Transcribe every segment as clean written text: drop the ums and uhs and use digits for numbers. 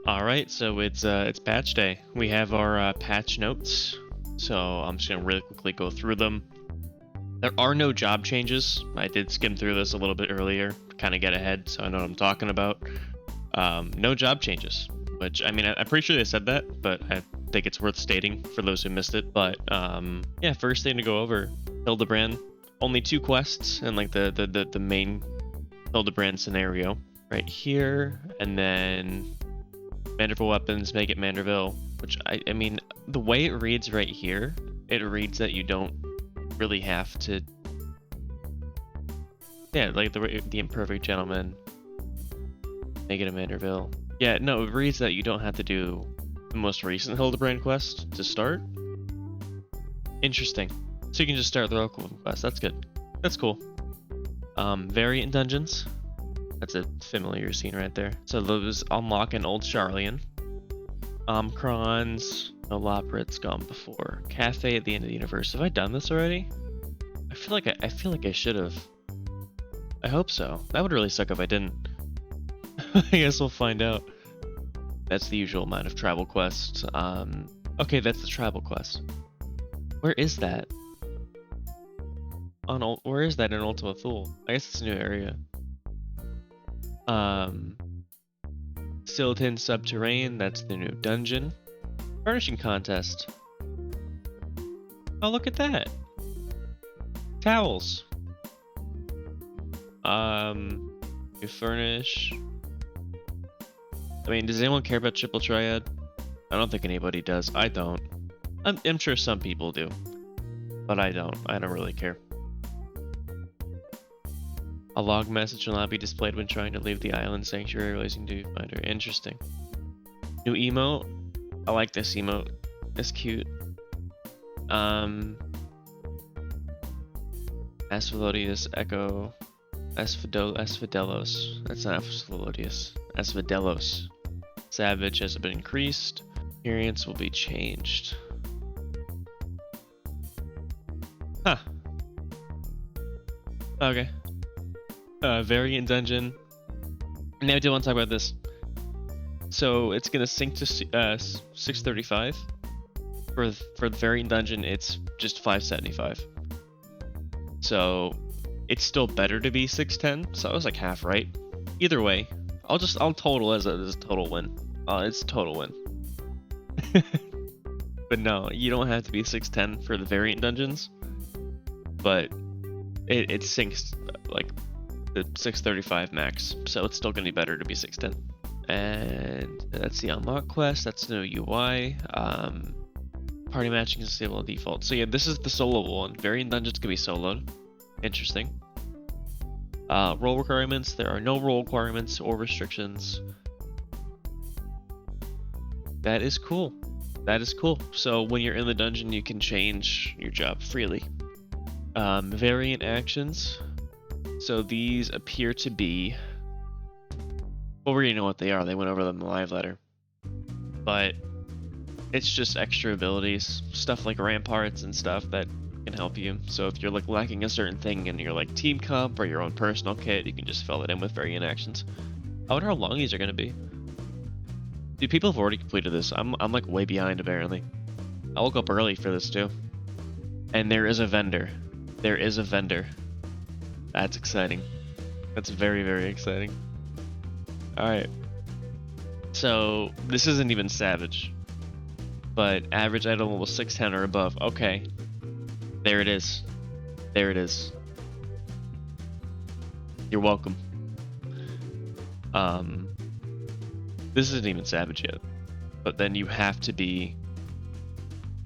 Alright, so it's patch day. We have our patch notes, so I'm just gonna really quickly go through them. There are no job changes. I did skim through this a little bit earlier to kind of get ahead, so I know what I'm talking about. No job changes, which, I mean, I'm pretty sure they said that, but I think it's worth stating for those who missed it. But, yeah, first thing to go over, Hildebrand. Only 2 quests in, like, the main Hildebrand scenario right here, and then Manderville weapons, make it Manderville, which I mean, the way it reads right here, it reads that you don't really have to, yeah, like the imperfect gentleman, make it a Manderville. Yeah, no, it reads that you don't have to do the most recent Hildebrand quest to start. Interesting. So you can just start the local quest. That's good. That's cool. Variant dungeons. That's a familiar scene right there. So those unlock an old Charlian. Omicron's, no Loprit's gone before. Cafe at the end of the universe. Have I done this already? I feel like I should have. I hope so. That would really suck if I didn't. I guess we'll find out. That's the usual amount of travel quests. Okay, that's the travel quest. Where is that? Where is that in Ultima Thule? I guess it's a new area. Silton Subterranean, that's the new dungeon. Furnishing contest. Oh, look at that. Towels. You furnish. I mean, does anyone care about Triple Triad? I don't think anybody does. I don't. I'm sure some people do, but I don't. I don't really care. A log message will not be displayed when trying to leave the island sanctuary releasing to finder. Interesting. New emote. I like this emote. It's cute. Asphalodius Echo. Asphadelos. That's not Asphalodius. Asphadelos. Savage has been increased. Experience will be changed. Huh. Okay. Variant dungeon. Now I do want to talk about this. So it's gonna sync to 635. For the variant dungeon, it's just 575. So it's still better to be 610. So I was like half right. Either way, I'll total as a total win. It's a total win. But no, you don't have to be 610 for the variant dungeons. But it syncs like the 635 max, so it's still going to be better to be 610. And that's the unlock quest. That's no UI. Party matching is disabled default. So yeah, this is the solo one. Variant dungeons can be soloed. Interesting. Role requirements. There are no role requirements or restrictions. That is cool. That is cool. So when you're in the dungeon, you can change your job freely. Variant actions. So these appear to be, well, we already know what they are. They went over them in the live letter. But it's just extra abilities, stuff like ramparts and stuff that can help you. So if you're like lacking a certain thing in your like team comp or your own personal kit, you can just fill it in with variant actions. I wonder how long these are going to be. Dude, people have already completed this. I'm like way behind apparently. I woke up early for this too. And there is a vendor. There is a vendor. That's exciting. That's very, very exciting. Alright. So, this isn't even Savage. But average item level 610 or above. Okay. There it is. There it is. You're welcome. This isn't even Savage yet. But then you have to be...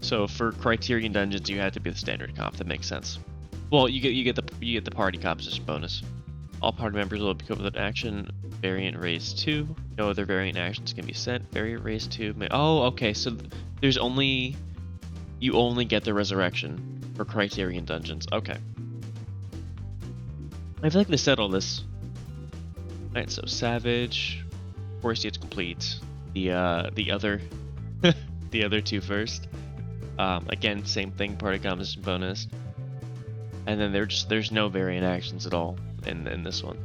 So for Criterion Dungeons, you have to be the standard comp. That makes sense. Well, you get the party composition bonus. All party members will be equipped with an action. Variant raise 2. No other variant actions can be sent. Variant raise 2. Oh, okay. So there's only, you only get the resurrection for Criterion Dungeons. Okay. I feel like they said all this. Alright, so Savage. Of course, you have to complete the other the other 2 first. Again, same thing. Party composition bonus. And then there's no variant actions at all in this one.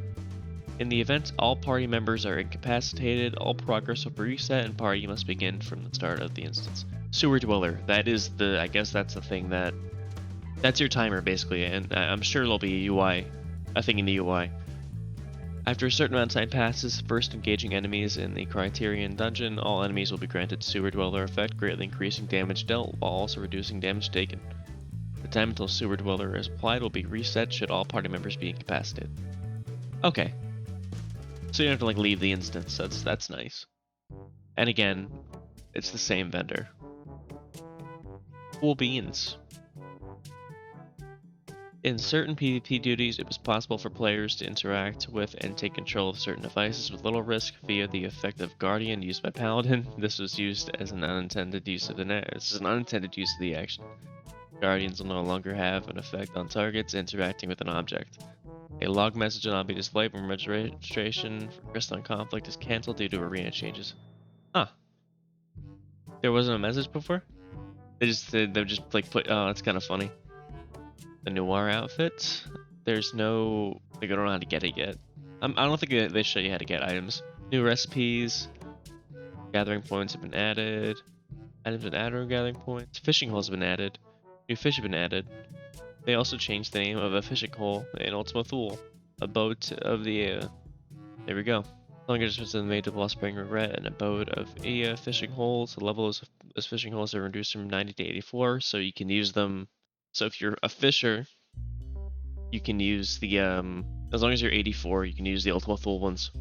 In the event all party members are incapacitated, all progress will be reset and party must begin from the start of the instance. Sewer Dweller, that is the, I guess that's the thing that's your timer basically, and I'm sure there'll be a thing in the UI. After a certain amount of time passes, first engaging enemies in the Criterion Dungeon, all enemies will be granted Sewer Dweller effect, greatly increasing damage dealt while also reducing damage taken. The time until Sewer Dweller is applied will be reset should all party members be incapacitated. Okay. So you don't have to like leave the instance, that's nice. And again, it's the same vendor. Cool beans. In certain PvP duties, it was possible for players to interact with and take control of certain devices with little risk via the effect of Guardian used by Paladin. This was used as an unintended use of the action. Guardians will no longer have an effect on targets interacting with an object. A log message will not be displayed when registration for Crystalline Conflict is cancelled due to arena changes. Huh. There wasn't a message before? They just like put, oh, that's kind of funny. The Noir outfit, there's no, like, I don't know how to get it yet. I don't think they show you how to get items. New recipes, gathering points have been added, items and add-on gathering points, fishing holes have been added, new fish have been added. They also changed the name of a fishing hole in Ultima Thule, a boat of the, there we go. Longer distance than made to Lost Spring Regret, an abode of fishing holes. The level of fishing holes are reduced from 90 to 84, so you can use them. So if you're a fisher, you can use the, as long as you're 84, you can use the Ultima Thule ones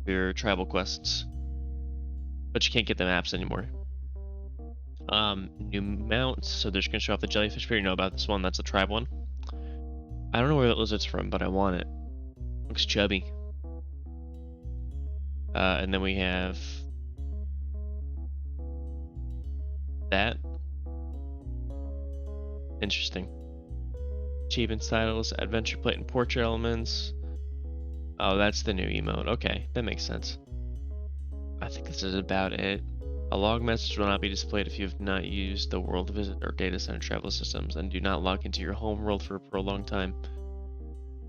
for your tribal quests. But you can't get the maps anymore. New mounts, so they're just gonna show off the jellyfish spear. You know about this one, that's a tribe one. I don't know where that lizard's from, but I want it. Looks chubby. And then we have that. Interesting. Achievements titles, adventure plate and portrait elements. Oh, that's the new emote. Okay, that makes sense. I think this is about it. A log message will not be displayed if you have not used the world visit or data center travel systems and do not log into your home world for a prolonged time.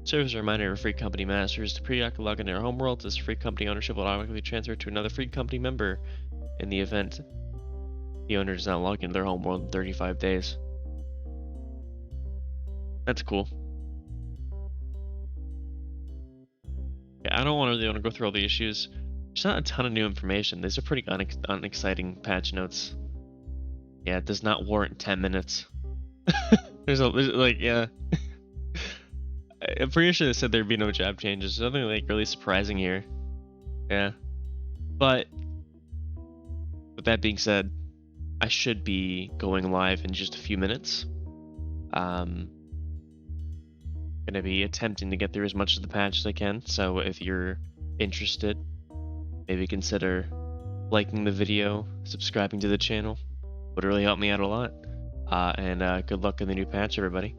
Serves a reminder of free company masters to periodically log into your home world. This free company ownership will automatically transfer to another free company member in the event the owner does not log into their home world in 35 days. That's cool. Yeah, I don't really want to go through all the issues. There's not a ton of new information. These are pretty unexciting patch notes. Yeah, it does not warrant 10 minutes. there's like, yeah. I'm pretty sure they said there'd be no job changes. There's nothing like really surprising here. Yeah. But with that being said, I should be going live in just a few minutes. Gonna be attempting to get through as much of the patch as I can, so if you're interested, maybe consider liking the video, subscribing to the channel. Would really help me out a lot. And good luck in the new patch, everybody.